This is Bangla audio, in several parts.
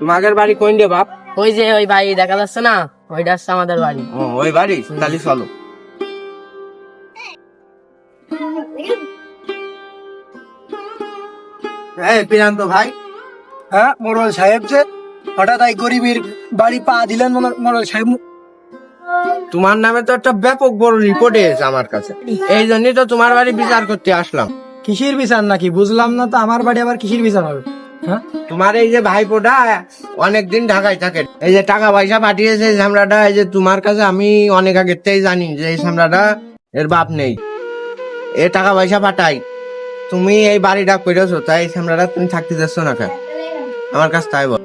তোমাদের বাড়ি কোন রে বাপ? ওই যে ওই বাড়ি দেখা যাচ্ছে না, ওইটা হচ্ছে আমাদের বাড়ি। ও ওই বাড়ি, তাহলে চলো। পিরান্ত ভাই। হ্যাঁ মোড়ল সাহেব, যে হঠাৎ এই গরিবের বাড়ি পা দিলেন মোড়ল সাহেব? তোমার নামে তো একটা ব্যাপক বড় রিপোর্ট এসেছে আমার কাছে, এই জন্যই তো তোমার বাড়ি বিচার করতে আসলাম। কিসের বিচার নাকি বুঝলাম না তো, আমার বাড়ি আবার কিসের বিচার হবে? হ্যাঁ তোমার এই যে ভাইপোটা অনেকদিন ঢাকায় থাকে, এই যে টাকা পয়সা পাঠিয়েছে এই সামরাটা, এই যে তোমার কাছে আমি অনেক আগের থেকেই জানি যে এই সামরাটা এর বাপ নেই, এ টাকা পয়সা পাঠাই। তুমি এই বাড়িটা করেছো, তাই এই সামরাটা তুমি থাকতে যাচ্ছ না কেন আমার কাছে, তাই বল।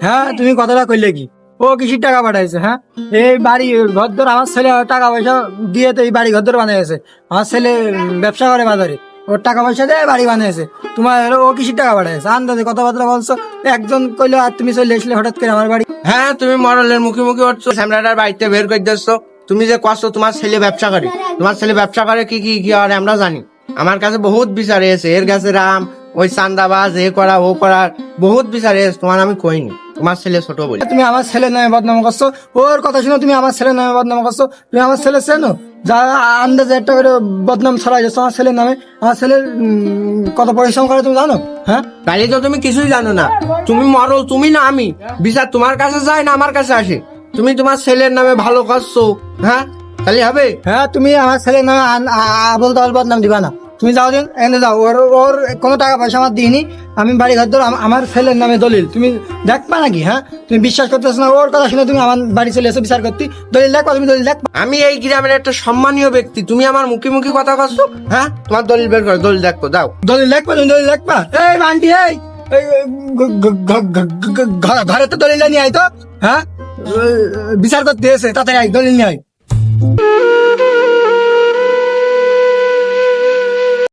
হ্যাঁ তুমি কথাটা কইলে কি, ও কিসির টাকা পাঠাইছে? হ্যাঁ এই বাড়ি ঘরদর আমার ছেলে টাকা পয়সা দিয়ে তো এই বাড়ি ঘরদর বানিয়েছে। আমার ছেলে ব্যবসা করে বাজারে, ওর টাকা পয়সা দিয়ে বাড়ি বানিয়েছে। তোমার ও কিসির টাকা পাঠাইছে? আন্দাজে কথাবার্তা বলছো, একজন কইলো আর তুমি চলে এসলে হঠাৎ করে আমার বাড়ি। হ্যাঁ তুমি মরলের মুখে মুখে উঠছো, সামরাটার বাড়িতে বের করে দিচ্ছ। তুমি যে কষ্ট, তোমার ছেলে ব্যবসা করে, তোমার ছেলে ব্যবসা করে কি কি কি আর আমরা জানি। আমার কাছে বহুত বিচার এসে, এর কাছে রাম ওই চান্দাবাজ, এ করা ও করার বহুত বিচার এসে, তোমার আমি কইনি, তোমার ছেলে ছোট বলে। তুমি আমার ছেলের নামে বদনাম করছো, ওর কথা শুনে তুমি আমার ছেলের নামে বদনাম করছো। তুমি আমার ছেলে চেনো? যা আন্দাজে একটা করে বদনাম ছড়াই যাচ্ছ আমার ছেলের নামে। আমার ছেলের কত পরিশ্রম করে তুমি জানো? হ্যাঁ তাহলে তো তুমি কিছুই জানো না। তুমি মরল, তুমি না আমি, বিচার তোমার কাছে যায় না আমার কাছে আসে। তুমি তোমার ছেলের নামে ভালো করছো, হ্যাঁ তাহলে হবে? হ্যাঁ তুমি আমার ছেলের নামে আবল তাবল বদনাম দিবা না। তুমি যাও দিন, এনে যাও। ওর ওর কোনো টাকা পয়সা আমার দিইনি, আমি বাড়ি ঘর ধর আমার ছেলের নামে দলিল তুমি দেখবা নাকি? হ্যাঁ তুমি বিশ্বাস করতেছো না, ওর কথা শুনে তুমি আমার বাড়ি চলে এসো বিচার করতে। দলিল দেখবা, তুমি দলিল দেখবা। আমি এই গ্রামের একটা সম্মানীয় ব্যক্তি, তুমি আমার মুখে মুখে কথা করছো। হ্যাঁ তোমার দলিল বের করো, দলিল দেখো, দাও দলিল দেখবা, তুমি দলিল দেখবা। এই বান্টি, এই ঘরে তো দলিল নিয়ে আয় তো। হ্যাঁ বিচার করতে এসে তাড়াতাড়ি আয়, দলিল নিয়ে আয়।